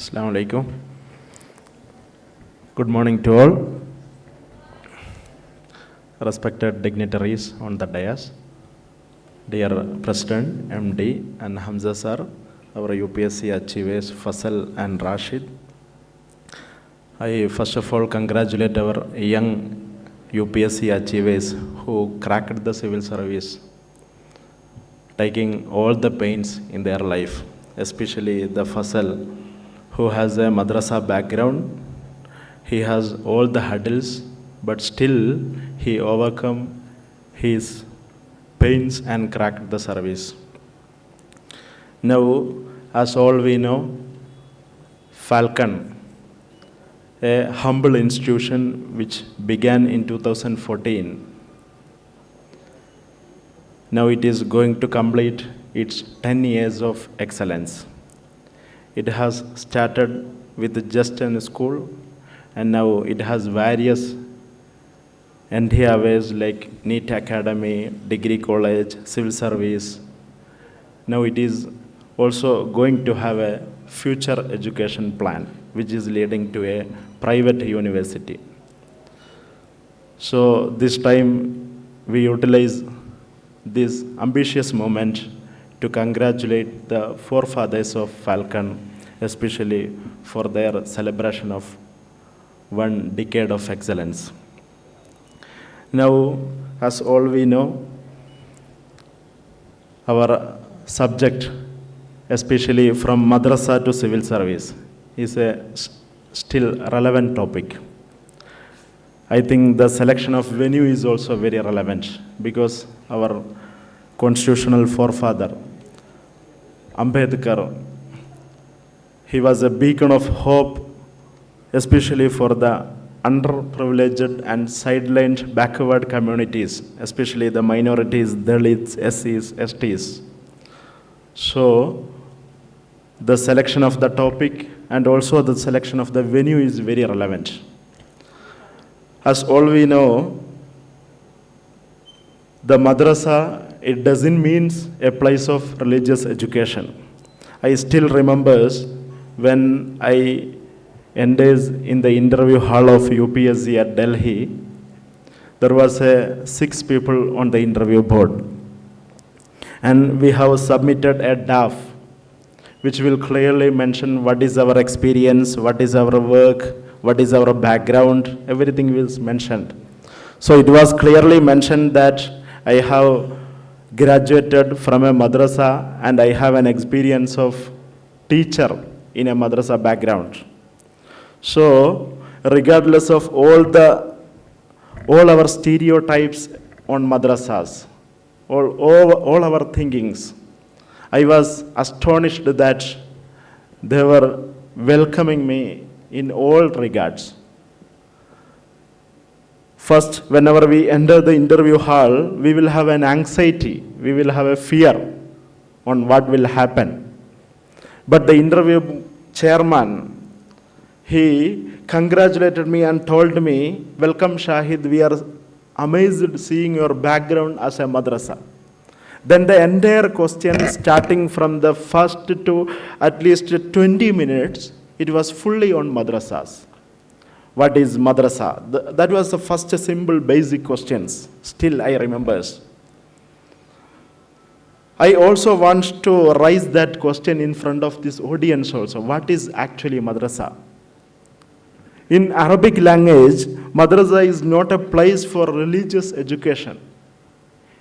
Assalamu alaikum. Good morning to all. Respected dignitaries on the dais, dear President, MD, and Hamza sir, our UPSC achievers Fasal and Rashid. I first of all congratulate our young UPSC achievers who cracked the civil service, taking all the pains in their life, especially the Fasal, who has a Madrasa background. He has all the hurdles, but still he overcome his pains and cracked the service. Now, as all we know, Falcon, a humble institution which began in 2014, now it is going to complete its 10 years of excellence. It has started with just a school, and now it has various endeavors like NEET Academy, Degree College, Civil Service. Now it is also going to have a future education plan, which is leading to a private university. So this time we utilize this ambitious moment to congratulate the forefathers of Falcon, especially for their celebration of 1 decade of excellence. Now, as all we know, our subject, especially from Madrasa to civil service, is a still relevant topic. I think the selection of venue is also very relevant because our constitutional forefather, Ambedkar, he was a beacon of hope, especially for the underprivileged and sidelined backward communities, especially the minorities, Dalits, SCs, STs. So, the selection of the topic and also the selection of the venue is very relevant. As all we know, the madrasa, it doesn't mean a place of religious education. I still remember when I entered in the interview hall of UPSC at Delhi, there was 6 people on the interview board. And we have submitted a draft which will clearly mention what is our experience, what is our work, what is our background, everything was mentioned. So it was clearly mentioned that I have graduated from a madrasa and I have an experience of teacher in a madrasa background. So regardless of all our stereotypes on madrasas, all our thinkings, I was astonished that they were welcoming me in all regards. First, whenever we enter the interview hall, we will have an anxiety, we will have a fear on what will happen. But the interview chairman, he congratulated me and told me, "Welcome Shahid, we are amazed seeing your background as a madrasa." Then the entire question, starting from the first to at least 20 minutes, it was fully on madrasas. What is madrasa? That was the first simple basic questions. Still I remember. I also want to raise that question in front of this audience also. What is actually madrasa? In Arabic language, madrasa is not a place for religious education.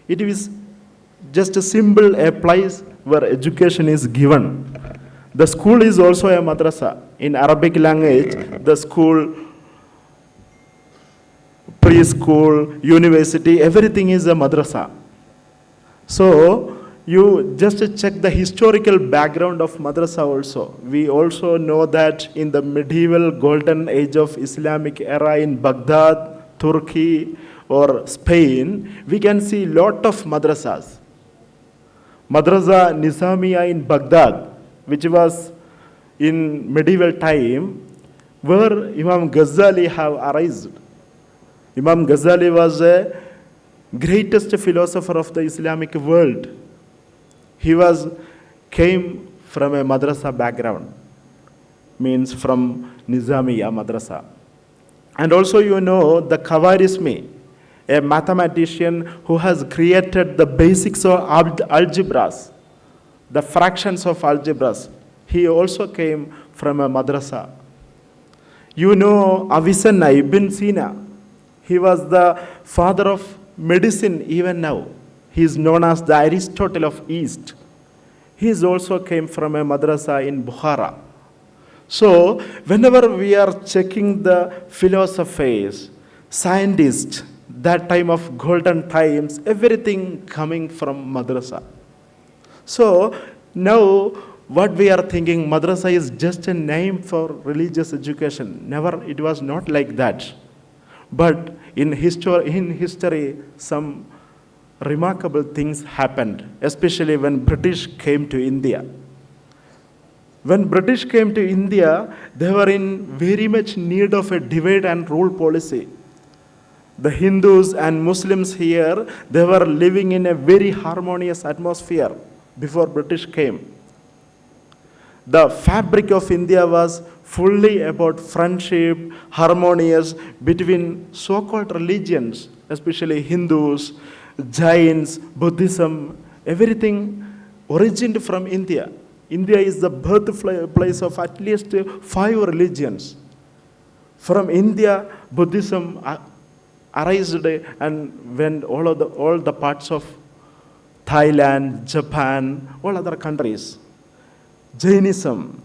It is just a place where education is given. The school is also a madrasa. In Arabic language, the school, preschool, university, everything is a madrasa. So, you just check the historical background of madrasa also. We also know that in the medieval golden age of Islamic era in Baghdad, Turkey, or Spain, we can see lot of madrasas. Madrasa Nizamiya in Baghdad, which was in medieval time, where Imam Ghazali have arisen. Imam Ghazali was the greatest philosopher of the Islamic world. He came from a madrasa background. means from Nizamiya Madrasa. And also you know the Khwarizmi, a mathematician who has created the basics of algebras, the fractions of algebras. He also came from a madrasa. You know Avicenna Ibn Sina. He was the father of medicine even now. He is known as the Aristotle of East. He also came from a madrasa in Bukhara. So whenever we are checking the philosophies, scientists, that time of golden times, everything coming from madrasa. So now what we are thinking, madrasa is just a name for religious education. Never, it was not like that. But in history, some remarkable things happened, especially when British came to India. When British came to India, they were in very much need of a divide and rule policy. The Hindus and Muslims here, they were living in a very harmonious atmosphere before British came. The fabric of India was fully about friendship, harmonious between so-called religions, especially Hindus, Jains, Buddhism, everything originated from India. India is the birthplace of at least 5 religions. From India, Buddhism arose and went all the parts of Thailand, Japan, all other countries. Jainism,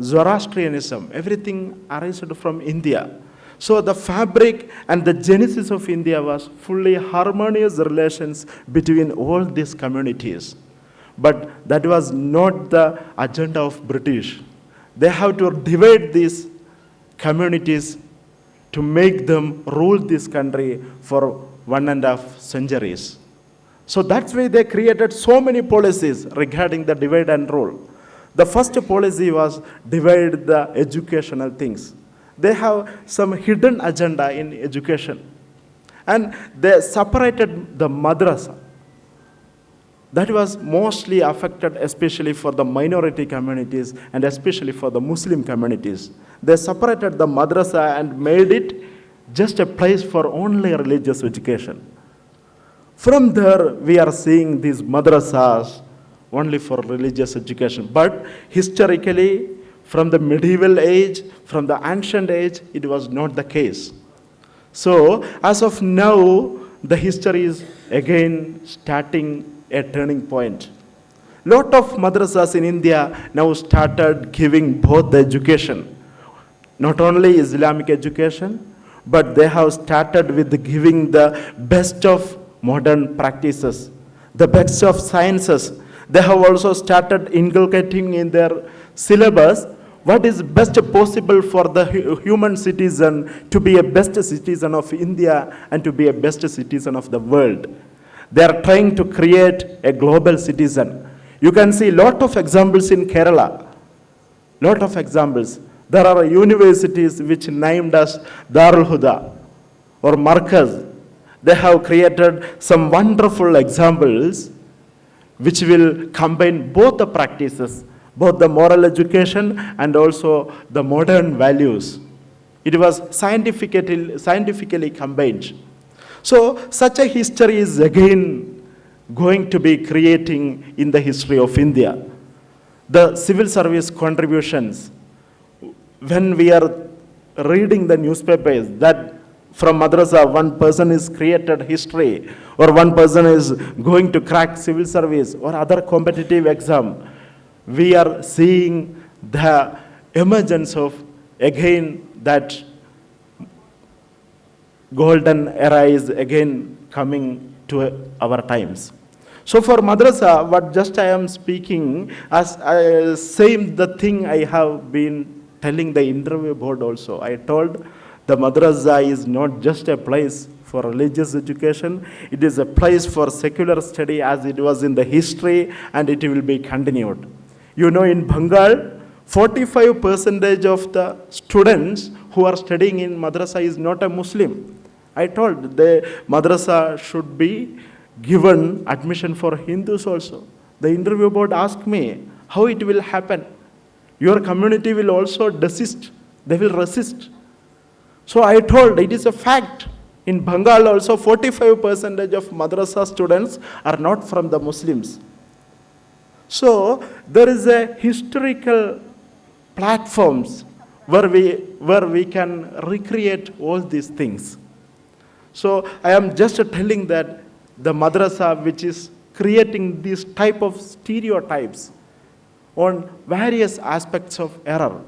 Zoroastrianism, everything arose from India. So the fabric and the genesis of India was fully harmonious relations between all these communities. But that was not the agenda of British. They have to divide these communities to make them rule this country for 1.5 centuries. So that's why they created so many policies regarding the divide and rule. The first policy was divide the educational things. They have some hidden agenda in education. And they separated the madrasa. That was mostly affected, especially for the minority communities and especially for the Muslim communities. They separated the madrasa and made it just a place for only religious education. From there, we are seeing these madrasas only for religious education. But historically, from the medieval age, from the ancient age, it was not the case. So, as of now, the history is again starting a turning point. Lot of madrasas in India now started giving both the education, not only Islamic education, but they have started with giving the best of modern practices, the best of sciences. They have also started inculcating in their syllabus what is best possible for the human citizen to be a best citizen of India and to be a best citizen of the world. They are trying to create a global citizen. You can see lot of examples in Kerala. Lot of examples. There are universities which named as Darul Huda or Markaz. They have created some wonderful examples which will combine both the practices, both the moral education and also the modern values. It was scientifically combined. So such a history is again going to be creating in the history of India. The civil service contributions, when we are reading the newspapers that from madrasa one person is created history or one person is going to crack civil service or other competitive exam, we are seeing the emergence of again that golden era is again coming to our times. So for madrasa, what just I am speaking, as same the thing I have been telling the interview board also. I told the madrasa is not just a place for religious education, it is a place for secular study as it was in the history and it will be continued. You know, in Bengal, 45% of the students who are studying in madrasa is not a Muslim. I told the madrasa should be given admission for Hindus also. The interview board asked me how it will happen. Your community will also desist. They will resist. So I told it is a fact. In Bengal also 45% of madrasa students are not from the Muslims. So there is a historical platforms where we can recreate all these things. So I am just telling that the madrasa which is creating these type of stereotypes on various aspects of error.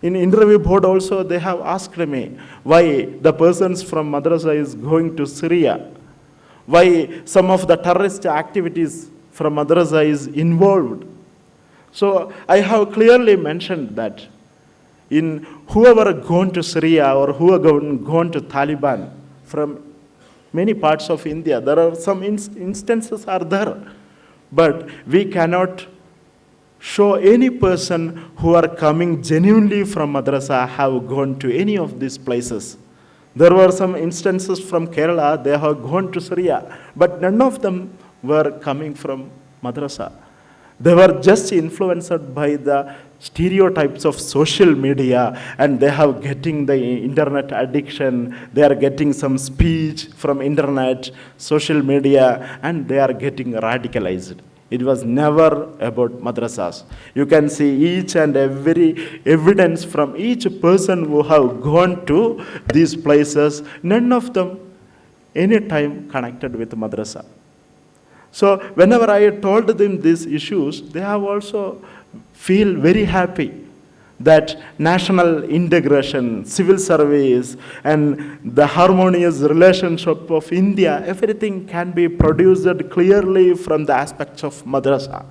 In interview board also they have asked me why the persons from madrasa is going to Syria, why some of the terrorist activities from madrasa is involved. So I have clearly mentioned that in whoever gone to Syria or whoever gone to Taliban from many parts of India, there are some instances are there, but we cannot show any person who are coming genuinely from madrasa have gone to any of these places. There were some instances from Kerala, they have gone to Syria, but none of them were coming from madrasa. They were just influenced by the stereotypes of social media, and they have getting the internet addiction, they are getting some speech from internet, social media, and they are getting radicalized. It was never about madrasas. You can see each and every evidence from each person who have gone to these places, none of them any time connected with madrasa. So whenever I told them these issues, they have also feel very happy that national integration, civil service, and the harmonious relationship of India, everything can be produced clearly from the aspects of madrasa.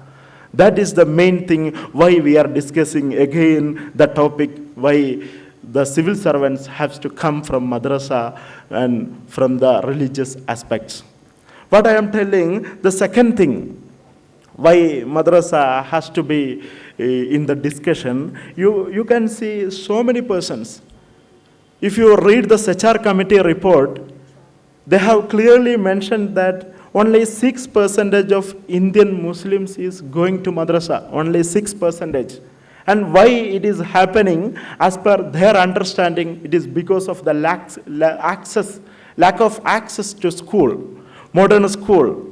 That is the main thing why we are discussing again the topic, why the civil servants have to come from madrasa and from the religious aspects. What I am telling, the second thing, why madrasa has to be in the discussion, you can see so many persons. If you read the SHAHID committee report, they have clearly mentioned that only 6% of Indian Muslims is going to madrasa, only 6%. And why it is happening, as per their understanding, it is because of the lack of access to school, modern school.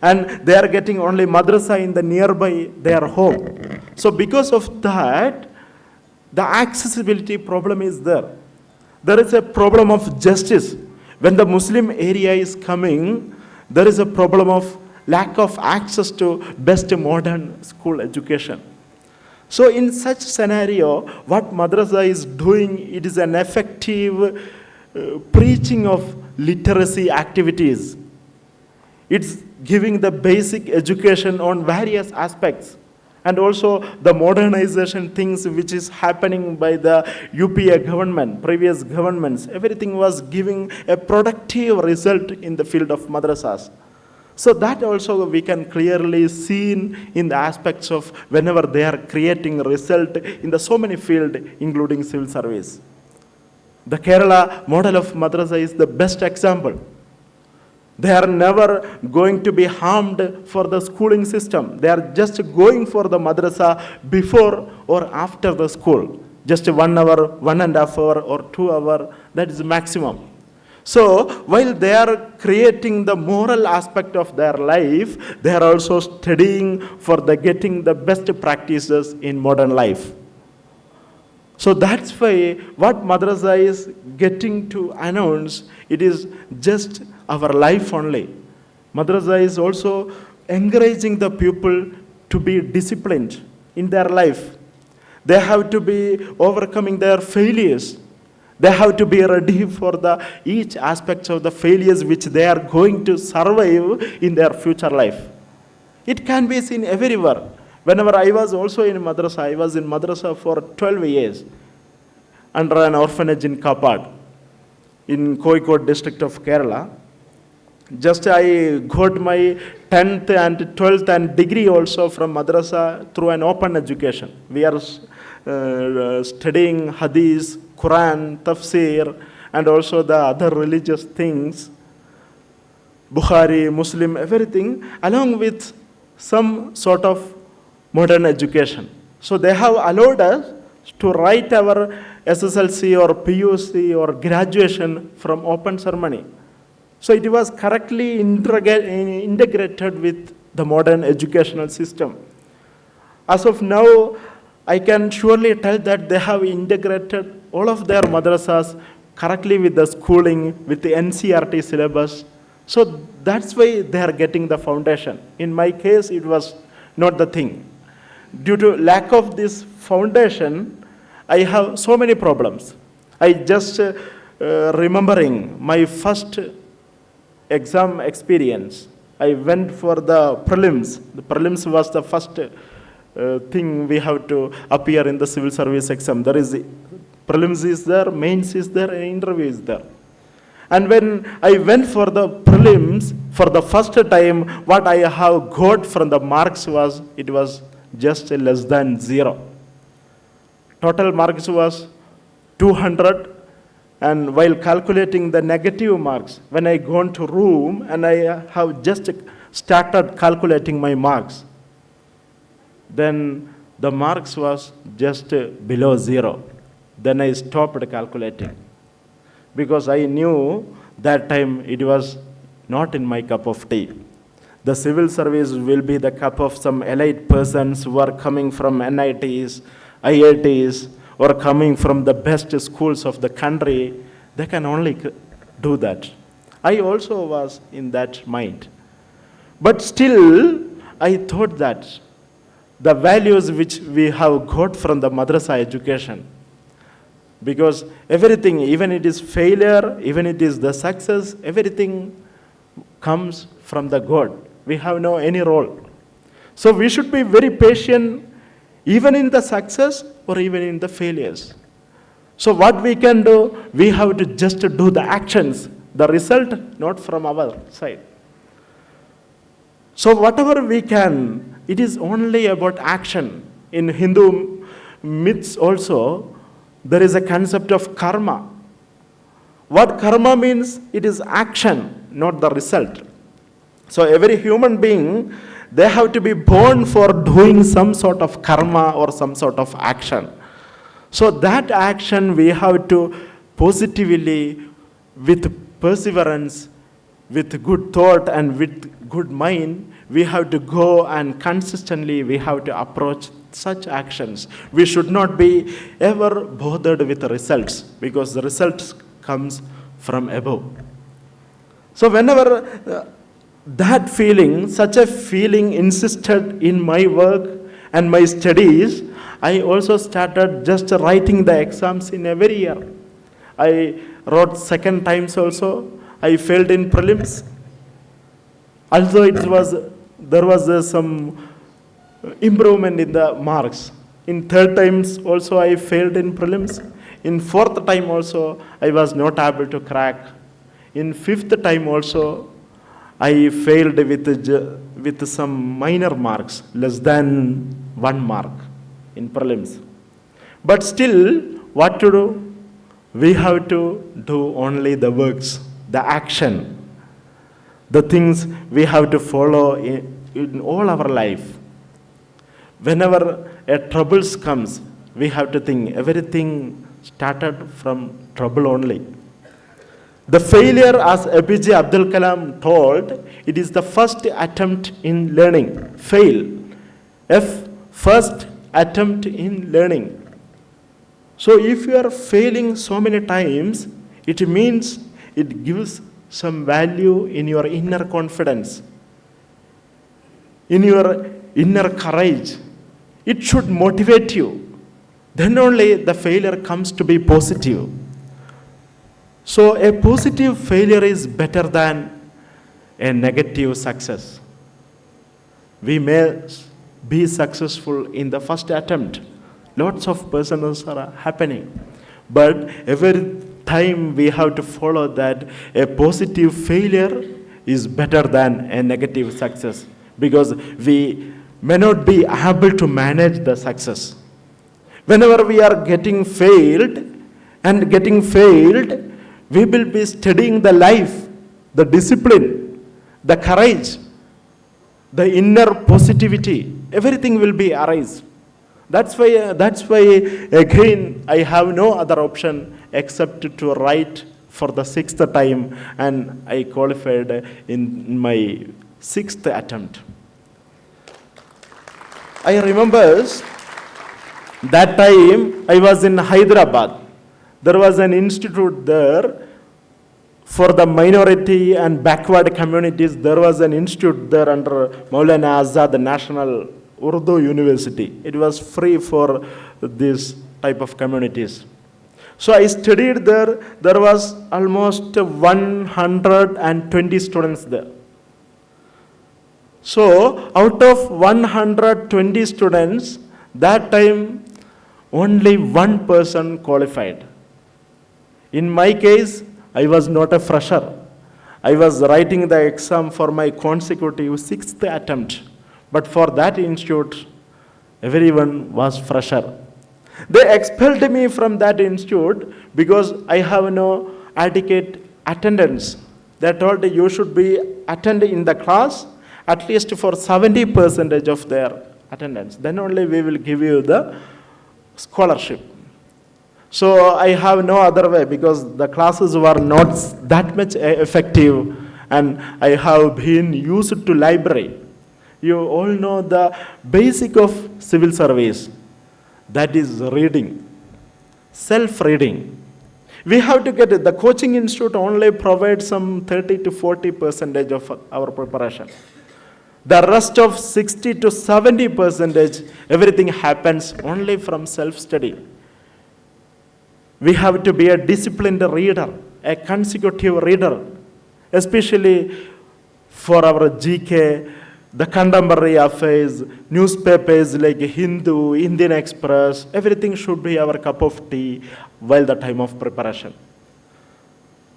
And they are getting only madrasa in the nearby their home. So because of that, the accessibility problem is there. There is a problem of justice. When the Muslim area is coming, there is a problem of lack of access to best modern school education. So in such scenario, what madrasa is doing, it is an effective preaching of literacy activities. It's giving the basic education on various aspects, and also the modernization things which is happening by the UPA government, previous governments, everything was giving a productive result in the field of madrasas. So that also we can clearly see in the aspects of whenever they are creating result in the so many fields, including civil service. The Kerala model of madrasa is the best example. They are never going to be harmed for the schooling system. They are just going for the madrasa before or after the school. Just 1 hour, 1.5 hour or 2 hour, that is maximum. So while they are creating the moral aspect of their life, they are also studying for the getting the best practices in modern life. So that's why what madrasa is getting to announce, it is just our life only. Madrasa is also encouraging the people to be disciplined in their life. They have to be overcoming their failures. They have to be ready for the each aspect of the failures which they are going to survive in their future life. It can be seen everywhere. Whenever I was also in madrasa, I was in madrasa for 12 years under an orphanage in Kapad, in Kozhikode district of Kerala. Just I got my 10th and 12th and degree also from madrasa through an open education. We are studying hadith, Quran, tafsir, and also the other religious things, Bukhari, Muslim, everything, along with some sort of modern education. So they have allowed us to write our SSLC or PUC or graduation from open ceremony. So it was correctly integrated with the modern educational system. As of now, I can surely tell that they have integrated all of their madrasas correctly with the schooling, with the NCERT syllabus. So that's why they are getting the foundation. In my case, it was not the thing. Due to lack of this foundation, I have so many problems. I just remembering my first exam experience. I went for the prelims. The prelims was the first thing we have to appear in the civil service exam. There is prelims is there, mains is there, and interview is there. And when I went for the prelims for the first time, what I have got from the marks was, it was just less than 0. Total marks was 200, and while calculating the negative marks, when I gone to room and I have just started calculating my marks, then the marks was just below 0. Then I stopped calculating because I knew that time it was not in my cup of tea. The civil service will be the cup of some elite persons who are coming from NITs, IITs, or coming from the best schools of the country. They can only do that. I also was in that mind. But still, I thought that the values which we have got from the madrasa education, because everything, even it is failure, even it is the success, everything comes from the God. We have no any role. So we should be very patient even in the success or even in the failures. So what we can do, we have to just do the actions, the result not from our side. So whatever we can, it is only about action. In Hindu myths also, there is a concept of karma. What karma means, it is action, not the result. So every human being, they have to be born for doing some sort of karma or some sort of action. So that action we have to positively, with perseverance, with good thought and with good mind, we have to go and consistently we have to approach such actions. We should not be ever bothered with the results, because the results comes from above. So whenever that feeling, such a feeling insisted in my work and my studies, I also started just writing the exams in every year. I wrote second times also. I failed in prelims. Also there was some improvement in the marks. In third times also I failed in prelims. In fourth time also I was not able to crack. In fifth time also I failed with some minor marks, less than 1 mark in prelims. But still, what to do? We have to do only the works, the action, the things we have to follow in all our life. Whenever a troubles comes, we have to think everything started from trouble only. The failure, as APJ Abdul Kalam told, it is the first attempt in learning. Fail. First attempt in learning. So if you are failing so many times, it means it gives some value in your inner confidence, in your inner courage. It should motivate you. Then only the failure comes to be positive. So a positive failure is better than a negative success. We may be successful in the first attempt. Lots of persons are happening. But every time we have to follow that a positive failure is better than a negative success, because we may not be able to manage the success. Whenever we are getting failed, we will be studying the life, the discipline, the courage, the inner positivity. Everything will be arise. That's why again I have no other option except to write for the sixth time, and I qualified in my sixth attempt. I remember that time I was in Hyderabad. There was an institute there for the minority and backward communities. There was an institute there under Maulana Azad National Urdu University. It was free for this type of communities. So I studied there. There was almost 120 students there. So out of 120 students, that time only one person qualified. In my case, I was not a fresher. I was writing the exam for my consecutive sixth attempt. But for that institute, everyone was fresher. They expelled me from that institute because I have no adequate attendance. They told you should be attending in the class at least for 70% of their attendance. Then only we will give you the scholarship. So I have no other way because the classes were not that much effective, and I have been used to library. You all know the basic of civil service. That is reading, self-reading. We have to get it. The coaching institute only provides some 30 to 40% of our preparation. The rest of 60 to 70%, everything happens only from self-study. We have to be a disciplined reader, a consecutive reader, especially for our GK, the contemporary affairs, newspapers like Hindu, Indian Express, everything should be our cup of tea while the time of preparation.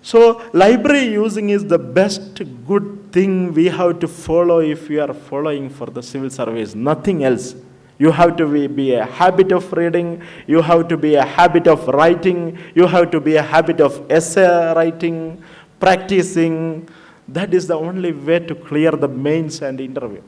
So library using is the best good thing we have to follow if we are following for the civil service, nothing else. You have to be a habit of reading, you have to be a habit of writing, you have to be a habit of essay writing, practicing. That is the only way to clear the mains and interview.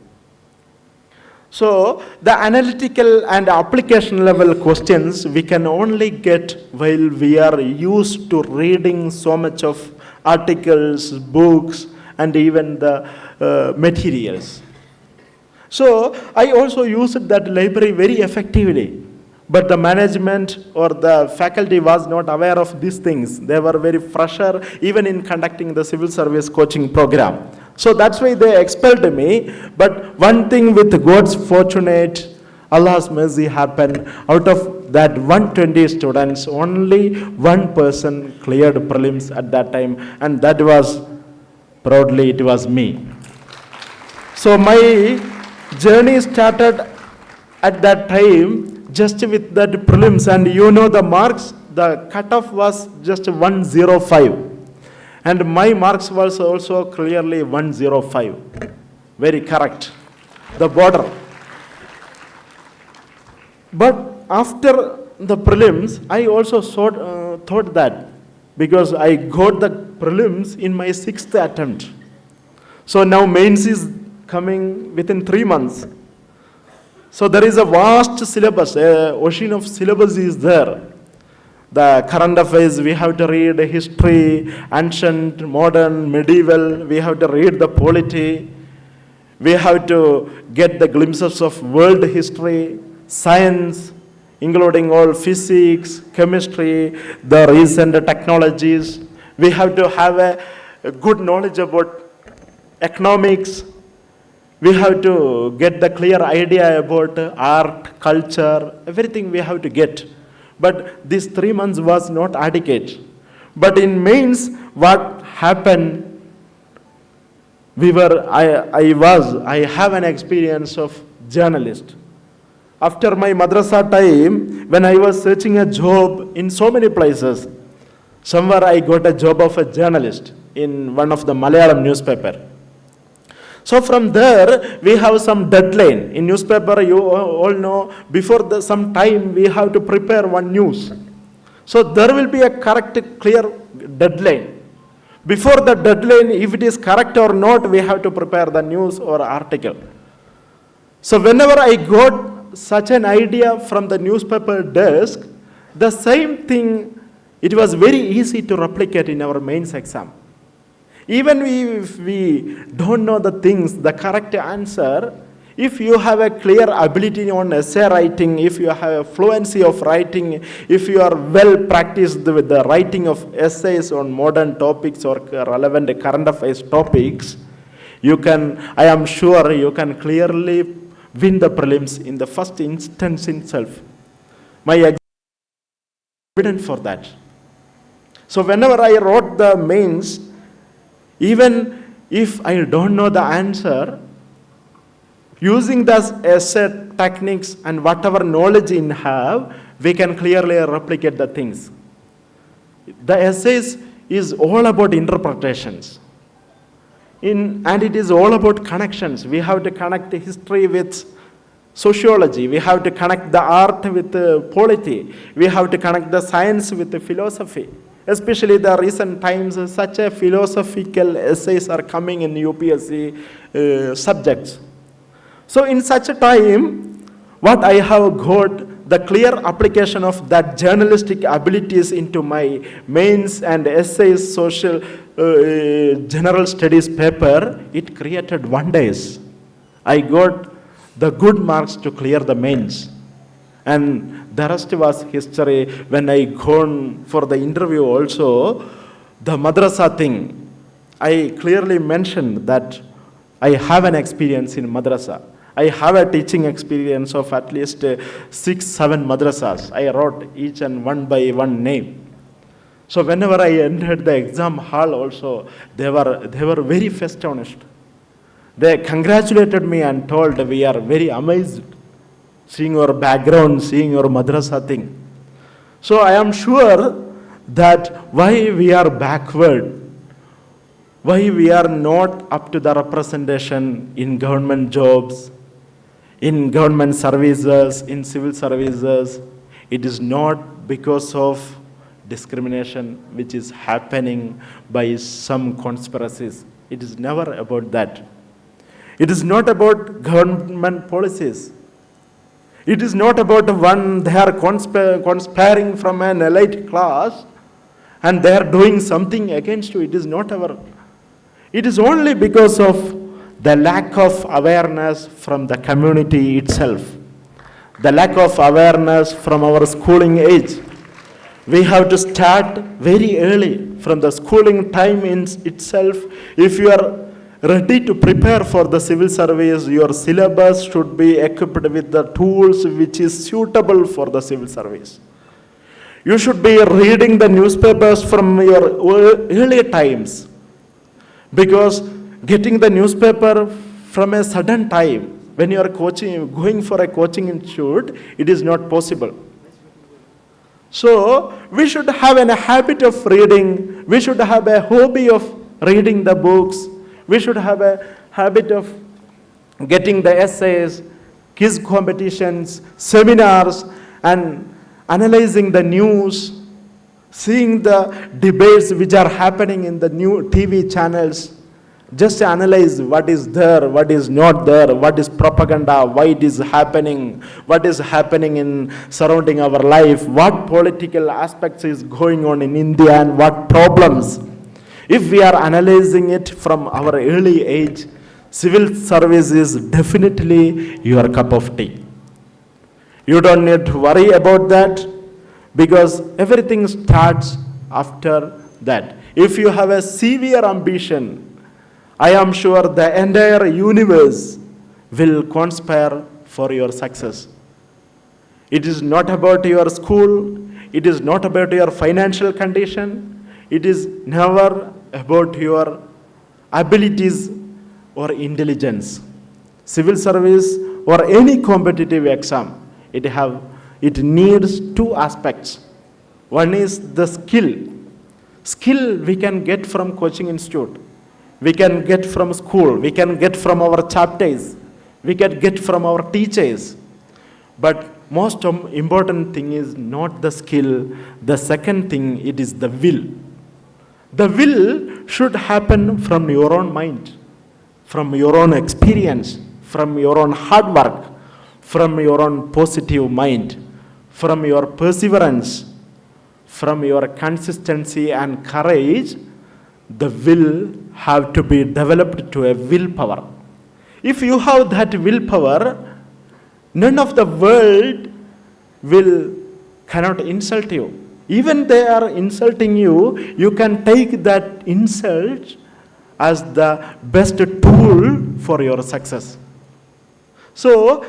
So the analytical and application level questions we can only get while we are used to reading so much of articles, books, and even the materials. So I also used that library very effectively, but the management or the faculty was not aware of these things. They were very fresher even in conducting the civil service coaching program. So that's why they expelled me. But one thing with God's fortunate, Allah's mercy happened. Out of that 120 students, only one person cleared prelims at that time, and that was, proudly, it was me. So my journey started at that time just with that prelims, and you know the marks, the cutoff was just 105, and my marks was also clearly 105, very correct, the border. But after the prelims, I also thought that because I got the prelims in my sixth attempt. So now mains is coming within 3 months. So there is a vast syllabus, ocean of syllabus is there. The current affairs, we have to read history, ancient, modern, medieval, we have to read the polity, we have to get the glimpses of world history, science, including all physics, chemistry, the recent technologies. We have to have a good knowledge about economics. We have to get the clear idea about art, culture, everything we have to get. But these 3 months was not adequate. But in mains, what happened, I have an experience of journalist. After my madrasa time, when I was searching a job in so many places, somewhere I got a job of a journalist in one of the Malayalam newspaper. So from there, we have some deadline. In newspaper, you all know, before some time, we have to prepare one news. So there will be a correct, clear deadline. Before the deadline, if it is correct or not, we have to prepare the news or article. So whenever I got such an idea from the newspaper desk, the same thing, it was very easy to replicate in our mains exam. Even if we don't know the things, the correct answer, if you have a clear ability on essay writing, if you have a fluency of writing, if you are well practiced with the writing of essays on modern topics or relevant current affairs topics, you can, I am sure you can clearly win the prelims in the first instance itself. My evidence for that. So whenever I wrote the mains, even if I don't know the answer, using the essay techniques and whatever knowledge in have, we can clearly replicate the things. The essays is all about interpretations. And it is all about connections. We have to connect the history with sociology. We have to connect the art with polity. We have to connect the science with the philosophy. Especially the recent times, such a philosophical essays are coming in UPSC subjects. So in such a time, what I have got, the clear application of that journalistic abilities into my mains and essays, social, general studies paper, it created wonders. I got the good marks to clear the mains. And the rest was history. When I gone for the interview also, the Madrasa thing, I clearly mentioned that I have an experience in Madrasa. I have a teaching experience of at least 6-7 madrasas. I wrote each and one by one name. So whenever I entered the exam hall also, they were very astonished. They congratulated me and told, we are very amazed seeing your background, seeing your madrasa thing. So I am sure that why we are backward, why we are not up to the representation in government jobs, in government services, in civil services, it is not because of discrimination which is happening by some conspiracies. It is never about that. It is not about government policies. It is not about one they are conspiring from an elite class and they are doing something against you. It is not our. It is only because of the lack of awareness from the community itself, the lack of awareness from our schooling age. We have to start very early from the schooling time in itself. If you are ready to prepare for the civil service, your syllabus should be equipped with the tools which is suitable for the civil service. You should be reading the newspapers from your early times, because getting the newspaper from a sudden time when you are going for a coaching institute, it is not possible. So we should have a habit of reading. We should have a hobby of reading the books. We should have a habit of getting the essays, quiz competitions, seminars, and analyzing the news, seeing the debates which are happening in the new TV channels. Just analyze what is there, what is not there, what is propaganda, why it is happening, what is happening in surrounding our life, what political aspects is going on in India and what problems. If we are analyzing it from our early age, civil service is definitely your cup of tea. You don't need to worry about that, because everything starts after that. If you have a severe ambition, I am sure the entire universe will conspire for your success. It is not about your school, it is not about your financial condition, it is never about your abilities or intelligence. Civil service or any competitive exam, it needs two aspects. One is the skill. Skill we can get from coaching institute. We can get from school, we can get from our chapters, we can get from our teachers. But most important thing is not the skill. The second thing, it is the will. The will should happen from your own mind, from your own experience, from your own hard work, from your own positive mind, from your perseverance, from your consistency and courage, the will have to be developed to a willpower. If you have that willpower, none of the world cannot insult you. Even they are insulting you, you can take that insult as the best tool for your success. So,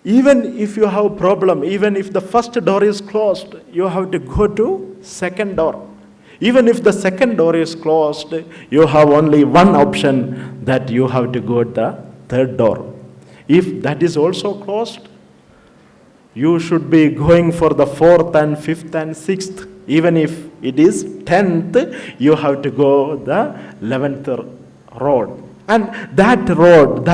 even if you have a problem, even if the first door is closed, you have to go to second door. Even if the second door is closed, you have only one option, that you have to go to the third door. If that is also closed, you should be going for the fourth and fifth and sixth. Even if it is 10th, you have to go the 11th road. And that road,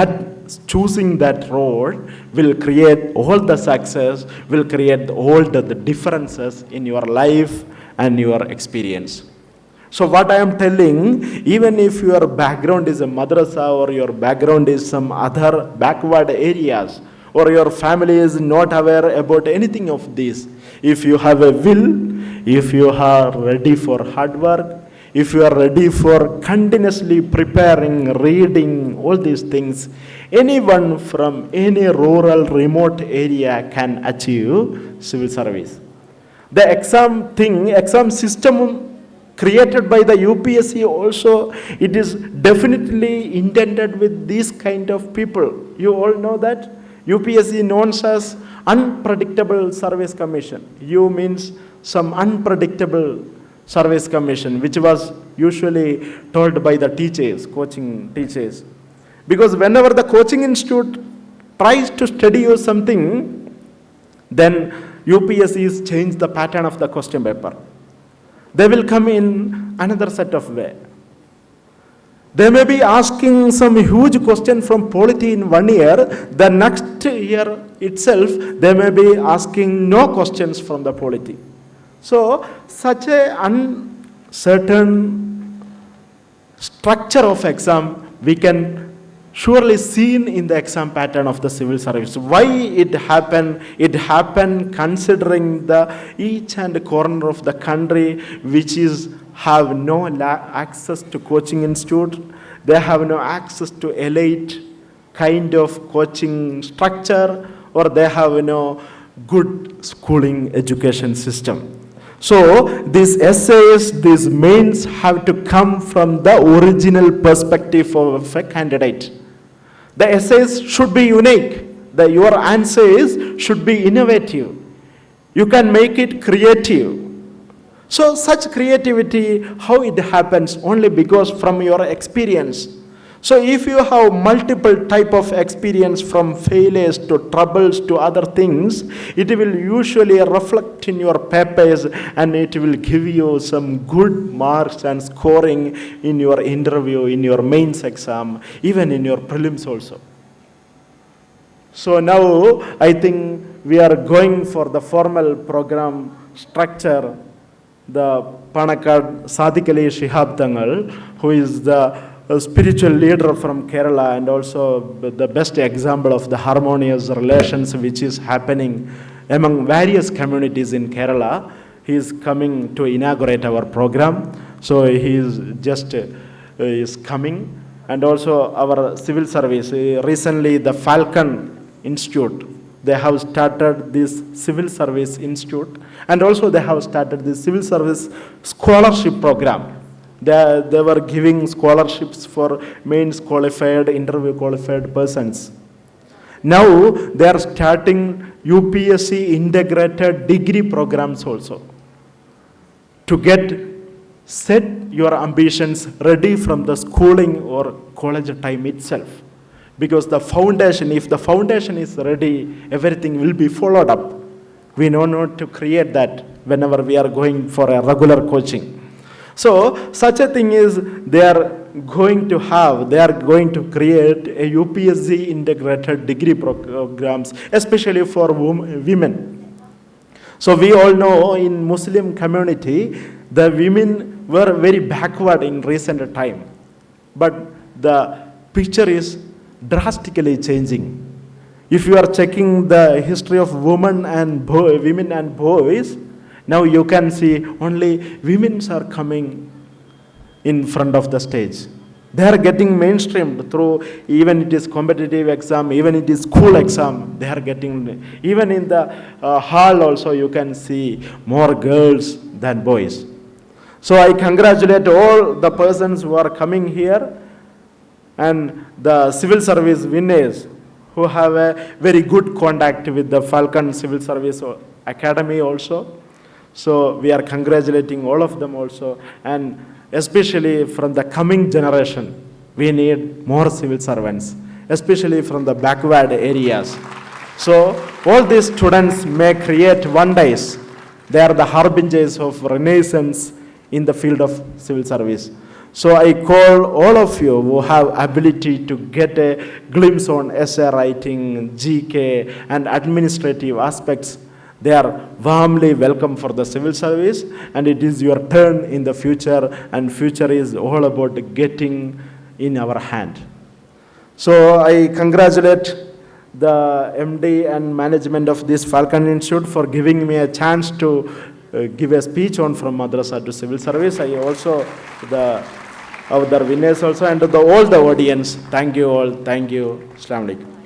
choosing that road will create all the success, will create all the differences in your life and your experience. So what I am telling, even if your background is a madrasa or your background is some other backward areas, or your family is not aware about anything of this, if you have a will, if you are ready for hard work, if you are ready for continuously preparing, reading, all these things, anyone from any rural, remote area can achieve civil service. The exam system created by the UPSC also, it is definitely intended with these kind of people. You all know that? UPSC known as Unpredictable Service Commission. U means some unpredictable service commission, which was usually told by the teachers, coaching teachers. Because whenever the coaching institute tries to study you something, then UPSCs change the pattern of the question paper. They will come in another set of way. They may be asking some huge question from polity in 1 year. The next year itself, they may be asking no questions from the polity. So, such a uncertain structure of exam, we can surely seen in the exam pattern of the civil service. Why it happened? It happened considering the each and corner of the country which have no access to coaching institute. They have no access to elite kind of coaching structure, or they have no good schooling education system. So these essays, these mains have to come from the original perspective of a candidate. The essays should be unique. Your answers should be innovative. You can make it creative. So such creativity, how it happens? Only because from your experience. So if you have multiple type of experience, from failures to troubles to other things, it will usually reflect in your papers, and it will give you some good marks and scoring in your interview, in your mains exam, even in your prelims also. So now I think we are going for the formal program structure. The Panakad Sadiq Ali Shihab Tangal, who is the spiritual leader from Kerala, and also the best example of the harmonious relations which is happening among various communities in Kerala. He is coming to inaugurate our program. So he is just is coming. And also our civil service, recently the Falcon Institute, they have started this civil service institute, and also they have started this civil service scholarship program. They were giving scholarships for mains qualified, interview qualified persons. Now they are starting UPSC integrated degree programs also, to set your ambitions ready from the schooling or college time itself. Because the foundation, if the foundation is ready, everything will be followed up. We know not to create that whenever we are going for a regular coaching. So such a thing is they are going to create a UPSC integrated degree programs, especially for women. So we all know in Muslim community, the women were very backward in recent time. But the picture is drastically changing. If you are checking the history of women and boys, now you can see only women are coming in front of the stage. They are getting mainstreamed through, even it is competitive exam, even it is school exam, they are getting, even in the hall also you can see more girls than boys. So I congratulate all the persons who are coming here and the civil service winners who have a very good contact with the Falcon Civil Service Academy also. So we are congratulating all of them also, and especially from the coming generation, we need more civil servants, especially from the backward areas. So all these students may create wonders. They are the harbingers of renaissance in the field of civil service. So I call all of you who have ability to get a glimpse on essay writing, GK, and administrative aspects. They are warmly welcome for the civil service, and it is your turn in the future, and future is all about getting in our hand. So I congratulate the MD and management of this Falcon Institute for giving me a chance to give a speech on from Madrasa to civil service. I also, the other winners also, and all the audience, thank you all, thank you. Assalamu alaikum.